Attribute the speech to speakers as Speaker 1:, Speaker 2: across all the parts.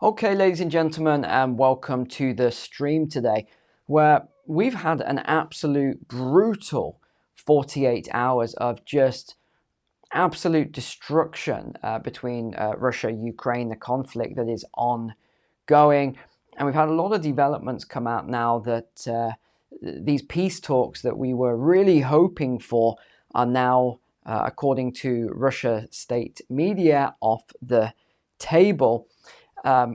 Speaker 1: Okay, ladies and gentlemen, and welcome to the stream today, where we've had an absolute brutal 48 hours of just absolute destruction between Russia and Ukraine, the conflict that is ongoing. And we've had a lot of developments come out now that these peace talks that we were really hoping for are now, according to Russia state media, off the table.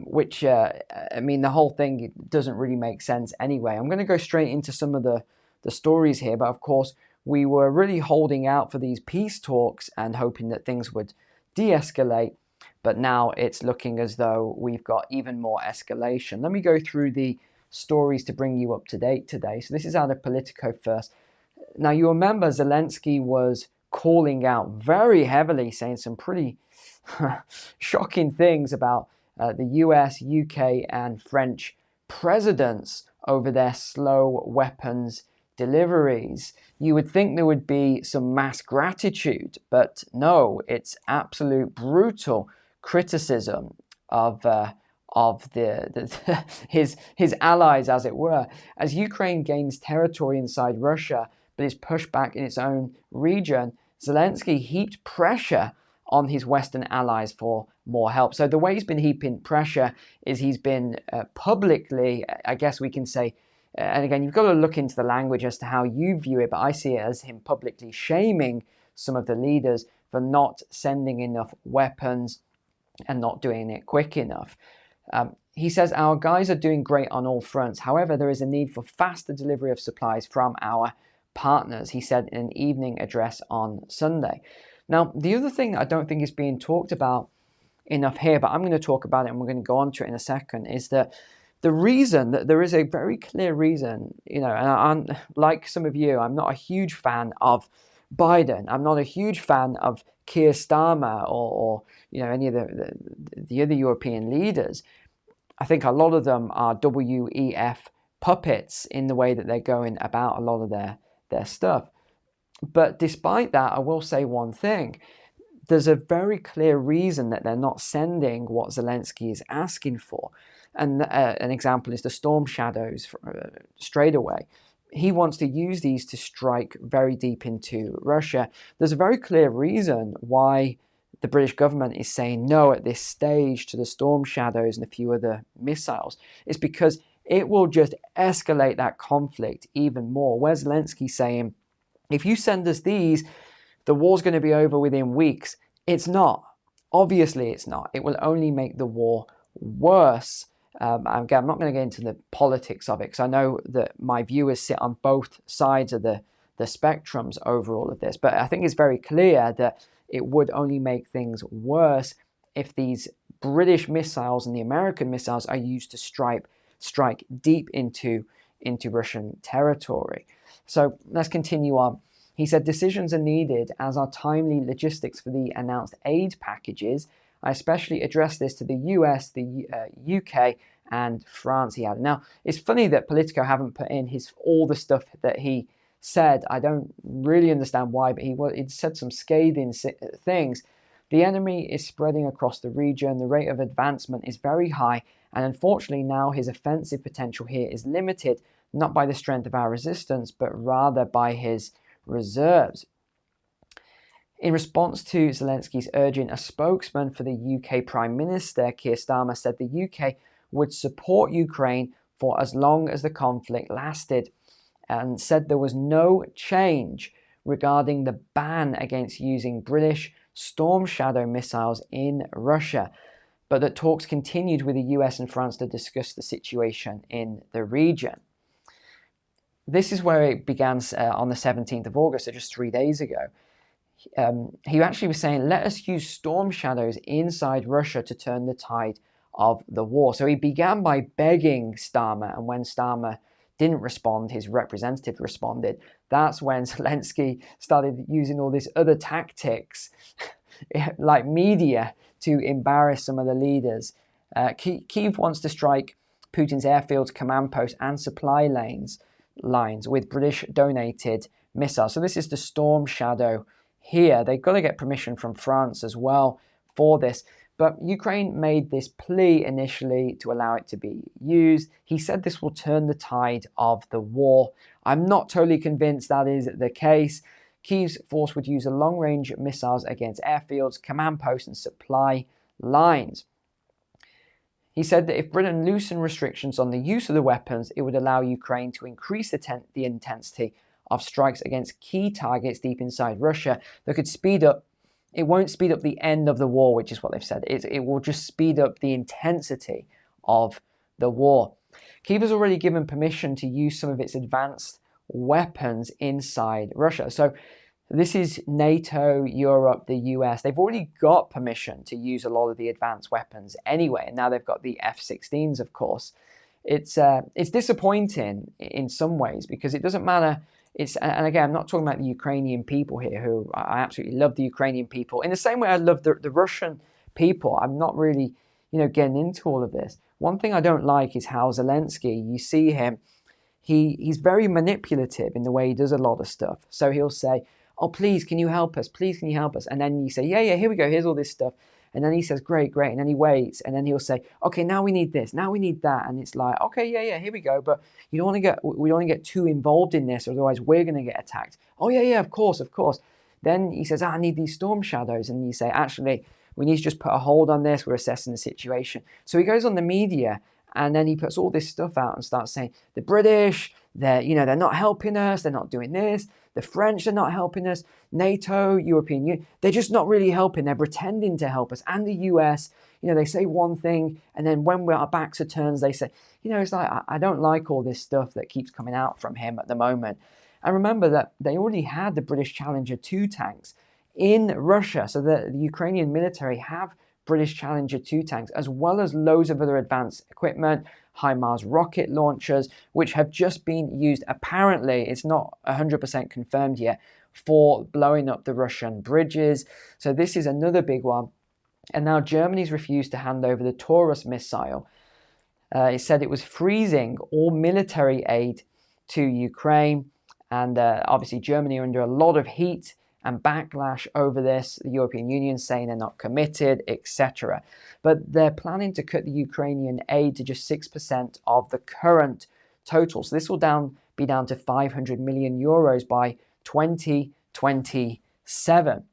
Speaker 1: Which I mean, the whole thing doesn't really make sense anyway. I'm going to go straight into some of the stories here, but of course, we were really holding out for these peace talks and hoping that things would de-escalate, but now it's looking as though we've got even more escalation. Let me go through the stories to bring you up to date today. So this is out of Politico first. Now, you remember Zelensky was calling out very heavily, saying some pretty shocking things about the US, UK, and French presidents over their slow weapons deliveries. You would think there would be some mass gratitude, but no, it's absolute brutal criticism of his allies, as it were, as Ukraine gains territory inside Russia, but is pushed back in its own region. Zelensky heaped pressure on his Western allies for more help. So the way he's been heaping pressure is he's been publicly, I guess we can say, and again, you've got to look into the language as to how you view it, but I see it as him publicly shaming some of the leaders for not sending enough weapons and not doing it quick enough. He says, our guys are doing great on all fronts. However, there is a need for faster delivery of supplies from our partners, he said in an evening address on Sunday. Now, the other thing that I don't think is being talked about enough here, but I'm going to talk about it and we're going to go on to it in a second, is that the reason that there is a very clear reason, and I'm like some of you, I'm not a huge fan of Biden. I'm not a huge fan of Keir Starmer or any of the other European leaders. I think a lot of them are WEF puppets in the way that they're going about a lot of their stuff. But despite that, I will say one thing. There's a very clear reason that they're not sending what Zelensky is asking for. And an example is the storm shadows straight away. He wants to use these to strike very deep into Russia. There's a very clear reason why the British government is saying no at this stage to the storm shadows and a few other missiles. It's because it will just escalate that conflict even more. Where's Zelensky saying, if you send us these, the war's going to be over within weeks. It's not. Obviously, it's not. It will only make the war worse. Again, I'm not going to get into the politics of it because I know that my viewers sit on both sides of the spectrums over all of this. But I think it's very clear that it would only make things worse if these British missiles and the American missiles are used to strike deep into Russian territory. So let's continue on. He said, decisions are needed as are timely logistics for the announced aid packages. I especially address this to the US, the UK, and France, he added. Now, it's funny that Politico haven't put in all the stuff that he said. I don't really understand why, but he said some scathing things. The enemy is spreading across the region. The rate of advancement is very high. And unfortunately, now his offensive potential here is limited, not by the strength of our resistance, but rather by his reserves. In response to Zelensky's urging, a spokesman for the UK Prime Minister, Keir Starmer, said the UK would support Ukraine for as long as the conflict lasted, and said there was no change regarding the ban against using British Storm Shadow missiles in Russia, but that talks continued with the US and France to discuss the situation in the region. This is where it began on the 17th of August, so just 3 days ago. He actually was saying, let us use storm shadows inside Russia to turn the tide of the war. So he began by begging Starmer, and when Starmer didn't respond, his representative responded. That's when Zelensky started using all these other tactics, like media, to embarrass some of the leaders. Kyiv wants to strike Putin's airfields, command posts, and supply lines with British donated missiles. So this is the Storm Shadow here. They've got to get permission from France as well for this. But Ukraine made this plea initially to allow it to be used. He said this will turn the tide of the war. I'm not totally convinced that is the case. Kyiv's force would use a long-range missiles against airfields, command posts, and supply lines. He said that if Britain loosened restrictions on the use of the weapons, it would allow Ukraine to increase the intensity of strikes against key targets deep inside Russia that could speed up. It won't speed up the end of the war, which is what they've said. It will just speed up the intensity of the war. Kyiv has already given permission to use some of its advanced weapons inside Russia. So this is NATO, Europe, the US. They've already got permission to use a lot of the advanced weapons anyway, and now they've got the F-16s, of course. It's disappointing in some ways because it doesn't matter. And again, I'm not talking about the Ukrainian people here, who I absolutely love the Ukrainian people. In the same way I love the Russian people, I'm not really, getting into all of this. One thing I don't like is how Zelensky, you see him, he's very manipulative in the way he does a lot of stuff. So he'll say, oh, please, can you help us? Please, can you help us? And then you say, yeah, here we go. Here's all this stuff. And then he says, great. And then he waits. And then he'll say, okay, now we need this. Now we need that. And it's like, okay, yeah, here we go. But we don't want to get too involved in this, otherwise we're going to get attacked. Oh, yeah, of course. Then he says, I need these storm shadows. And you say, actually, we need to just put a hold on this. We're assessing the situation. So he goes on the media and then he puts all this stuff out and starts saying, the British, they're not helping us. They're not doing this. The French are not helping us. NATO, European Union, they're just not really helping. They're pretending to help us. And the US, they say one thing, and then when our backs are turned, they say, it's like, I don't like all this stuff that keeps coming out from him at the moment. And remember that they already had the British Challenger 2 tanks in Russia. So the Ukrainian military have British Challenger 2 tanks, as well as loads of other advanced equipment, HIMARS rocket launchers, which have just been used, apparently, it's not 100% confirmed yet, for blowing up the Russian bridges. So this is another big one. And now Germany's refused to hand over the Taurus missile. It said it was freezing all military aid to Ukraine. And obviously Germany are under a lot of heat and backlash over this, the European Union saying they're not committed, etc. But they're planning to cut the Ukrainian aid to just 6% of the current total. So this will be down to 500 million euros by 2027.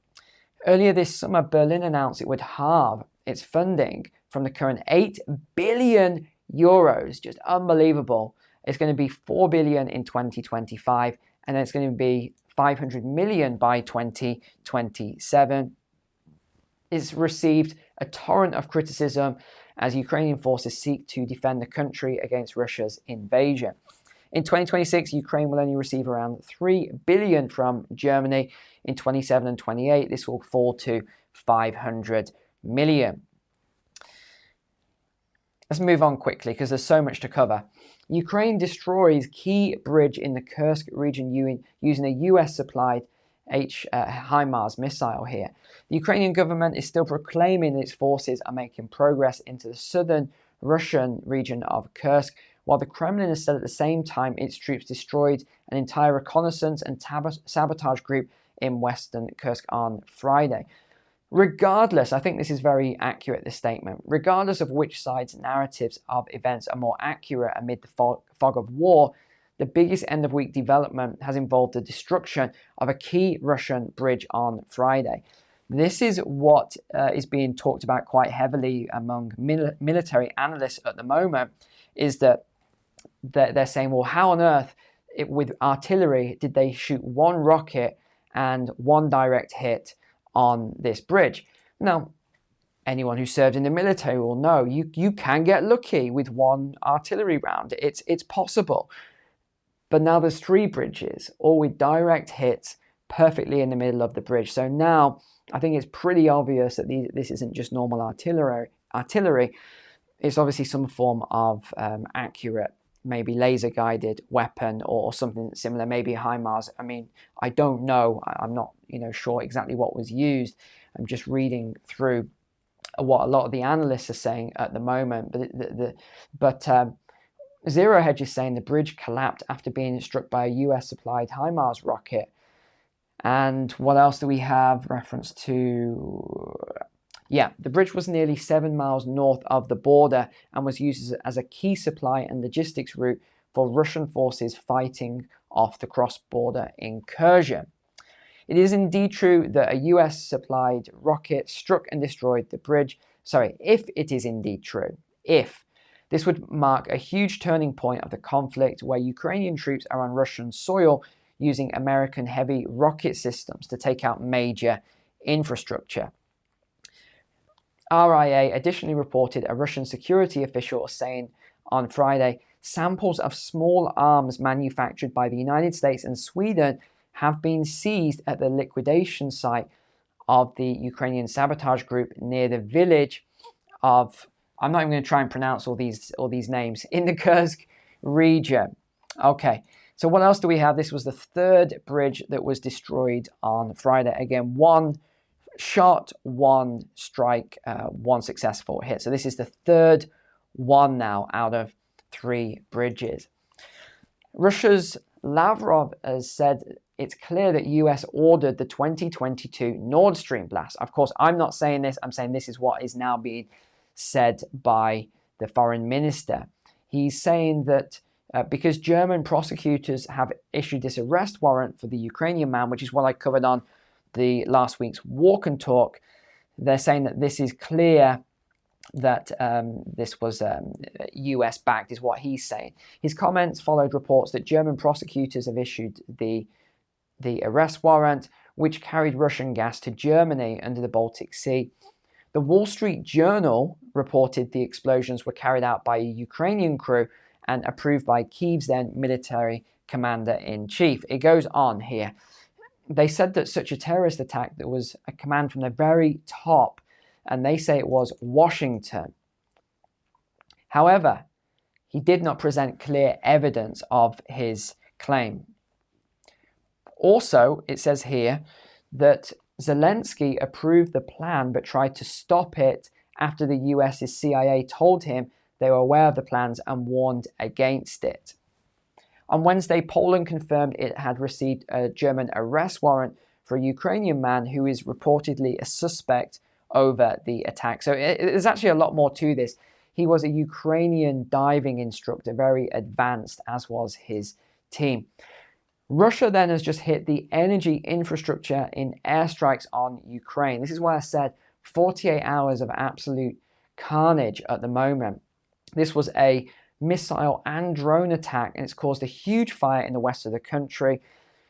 Speaker 1: Earlier this summer, Berlin announced it would halve its funding from the current 8 billion euros, just unbelievable. It's going to be 4 billion in 2025, and then it's going to be 500 million by 2027. It's received a torrent of criticism as Ukrainian forces seek to defend the country against Russia's invasion. In 2026, Ukraine will only receive around 3 billion from Germany. In 27 and 28, this will fall to 500 million. Let's move on quickly because there's so much to cover. Ukraine destroys key bridge in the Kursk region using a US-supplied HIMARS missile here. The Ukrainian government is still proclaiming its forces are making progress into the southern Russian region of Kursk, while the Kremlin has said at the same time its troops destroyed an entire reconnaissance and sabotage group in western Kursk on Friday. Regardless, I think this is very accurate, this statement, regardless of which side's narratives of events are more accurate amid the fog of war, the biggest end-of-week development has involved the destruction of a key Russian bridge on Friday. This is what is being talked about quite heavily among military analysts at the moment, is that they're saying, well, how on earth, with artillery, did they shoot one rocket and one direct hit on this bridge? Now, anyone who served in the military will know you can get lucky with one artillery round. It's possible. But now there's 3 bridges, all with direct hits perfectly in the middle of the bridge. So now I think it's pretty obvious that this isn't just normal artillery. It's obviously some form of accurate, maybe laser-guided weapon or something similar, maybe HIMARS. I mean, I don't know. I'm not sure exactly what was used. I'm just reading through what a lot of the analysts are saying at the moment. But Zero Hedge is saying the bridge collapsed after being struck by a US-supplied HIMARS rocket. And what else do we have reference to? Yeah, the bridge was nearly 7 miles north of the border and was used as a key supply and logistics route for Russian forces fighting off the cross-border incursion. It is indeed true that a US supplied rocket struck and destroyed the bridge. Sorry, if it is indeed true, if. This would mark a huge turning point of the conflict where Ukrainian troops are on Russian soil using American heavy rocket systems to take out major infrastructure. RIA additionally reported a Russian security official saying on Friday, samples of small arms manufactured by the United States and Sweden have been seized at the liquidation site of the Ukrainian sabotage group near the village of, I'm not even going to try and pronounce all these names, in the Kursk region. Okay, so what else do we have? This was the third bridge that was destroyed on Friday. Again, one shot, one strike, one successful hit. So this is the third one now out of 3 bridges. Russia's Lavrov has said it's clear that US ordered the 2022 Nord Stream blast. Of course, I'm not saying this. I'm saying this is what is now being said by the foreign minister. He's saying that because German prosecutors have issued this arrest warrant for the Ukrainian man, which is what I covered on the last week's Walk and Talk, they're saying that this is clear that this was US backed, is what he's saying. His comments followed reports that German prosecutors have issued the arrest warrant, which carried Russian gas to Germany under the Baltic Sea. The Wall Street Journal reported the explosions were carried out by a Ukrainian crew and approved by Kyiv's then military commander-in-chief. It goes on here. They said that such a terrorist attack, that was a command from the very top, and they say it was Washington. However, he did not present clear evidence of his claim. Also, it says here that Zelensky approved the plan but tried to stop it after the US's CIA told him they were aware of the plans and warned against it. On Wednesday, Poland confirmed it had received a German arrest warrant for a Ukrainian man who is reportedly a suspect over the attack. So there's actually a lot more to this. He was a Ukrainian diving instructor, very advanced, as was his team. Russia then has just hit the energy infrastructure in airstrikes on Ukraine. This is why I said 48 hours of absolute carnage at the moment. This was a missile and drone attack, and it's caused a huge fire in the west of the country.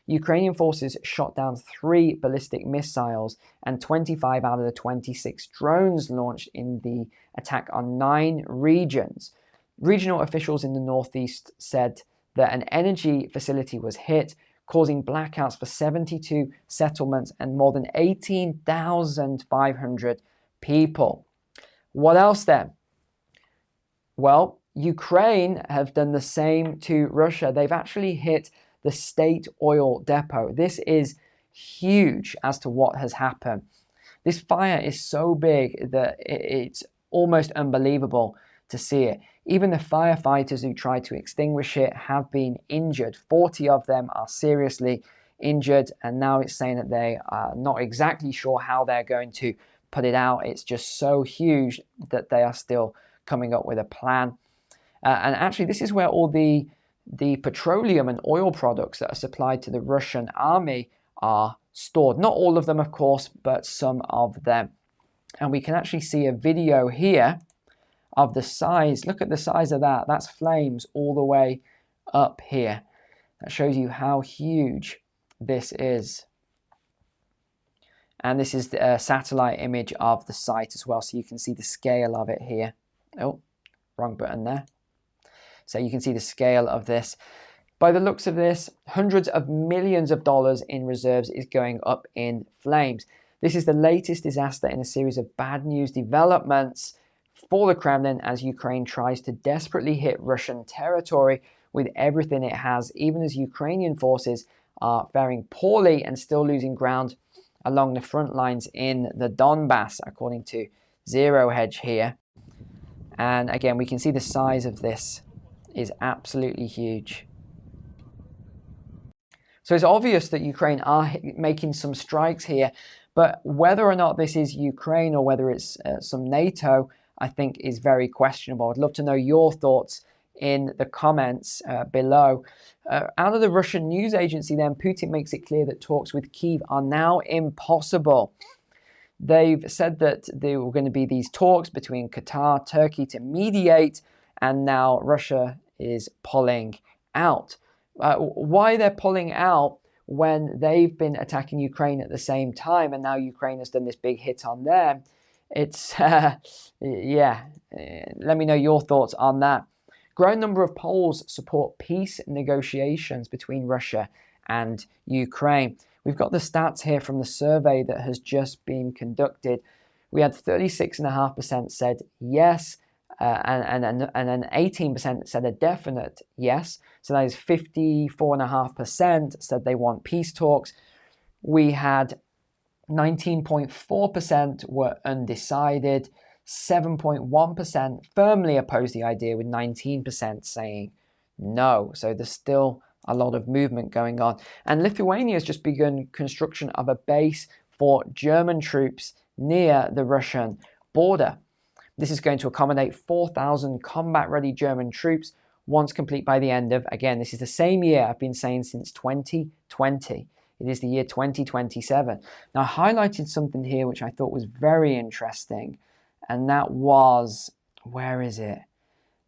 Speaker 1: Ukrainian forces shot down 3 ballistic missiles and 25 out of the 26 drones launched in the attack on 9 regions. Regional officials in the northeast said that an energy facility was hit, causing blackouts for 72 settlements and more than 18,500 people. What else then? Well, Ukraine have done the same to Russia. They've actually hit the state oil depot. This is huge as to what has happened. This fire is so big that it's almost unbelievable to see it. Even the firefighters who tried to extinguish it have been injured. 40 of them are seriously injured, and now it's saying that they are not exactly sure how they're going to put it out. It's just so huge that they are still coming up with a plan. And actually, this is where all the petroleum and oil products that are supplied to the Russian army are stored. Not all of them, of course, but some of them. And we can actually see a video here of the size. Look at the size of that. That's flames all the way up here. That shows you how huge this is. And this is the satellite image of the site as well, so you can see the scale of it here. Oh, wrong button there. So you can see the scale of this. By the looks of this, hundreds of millions of dollars in reserves is going up in flames. This is the latest disaster in a series of bad news developments for the Kremlin as Ukraine tries to desperately hit Russian territory with everything it has, even as Ukrainian forces are faring poorly and still losing ground along the front lines in the Donbass, according to Zero Hedge here. And again, we can see the size of this is absolutely huge. So it's obvious that Ukraine are making some strikes here, But whether or not this is Ukraine or whether it's some NATO, I think is very questionable. I'd love to know your thoughts in the comments below. Out of the Russian news agency then, Putin makes it clear that talks with Kyiv are now impossible. They've said that there were going to be these talks between Qatar, Turkey to mediate, and now Russia is pulling out. Why they're pulling out when they've been attacking Ukraine at the same time, and now Ukraine has done this big hit on them? It's, yeah, let me know your thoughts on that. Growing number of polls support peace negotiations between Russia and Ukraine. We've got the stats here from the survey that has just been conducted. We had 36.5% said yes, and then 18% said a definite yes. So that is 54.5% said they want peace talks. We had 19.4% were undecided. 7.1% firmly oppose the idea, with 19% saying no. So there's still a lot of movement going on. And Lithuania has just begun construction of a base for German troops near the Russian border. This is going to accommodate 4,000 combat-ready German troops once complete by the end of, again, this is the same year I've been saying since 2020. It is the year 2027. Now, I highlighted something here which I thought was very interesting, and that was, where is it?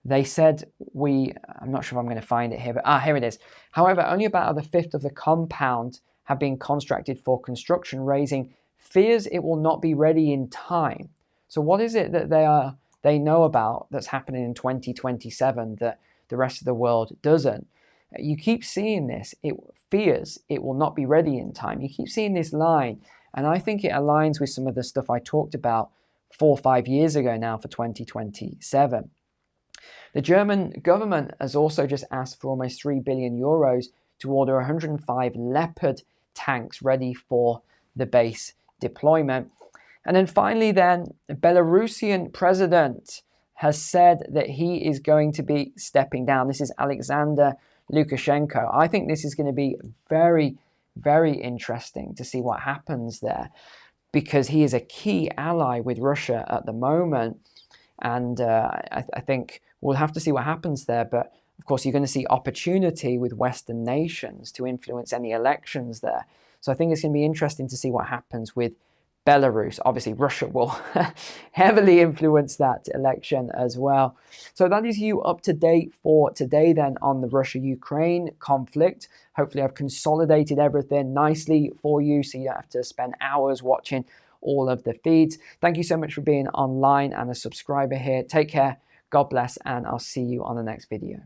Speaker 1: They said I'm not sure if I'm going to find it here, but here it is. However, only about a fifth of the compound have been constructed for construction, raising fears it will not be ready in time. So what is it that they know about that's happening in 2027 that the rest of the world doesn't? You keep seeing this. It fears it will not be ready in time. You keep seeing this line, and I think it aligns with some of the stuff I talked about 4 or 5 years ago now for 2027. The German government has also just asked for almost 3 billion euros to order 105 Leopard tanks ready for the base deployment. And then finally then, the Belarusian president has said that he is going to be stepping down. This is Alexander Lukashenko. I think this is going to be very, very interesting to see what happens there, because he is a key ally with Russia at the moment. And I think we'll have to see what happens there. But of course, you're going to see opportunity with Western nations to influence any elections there. So I think it's going to be interesting to see what happens with Belarus. Obviously, Russia will heavily influence that election as well. So that is you up to date for today then on the Russia-Ukraine conflict. Hopefully I've consolidated everything nicely for you so you don't have to spend hours watching all of the feeds. Thank you so much for being online and a subscriber here. Take care, God bless, and I'll see you on the next video.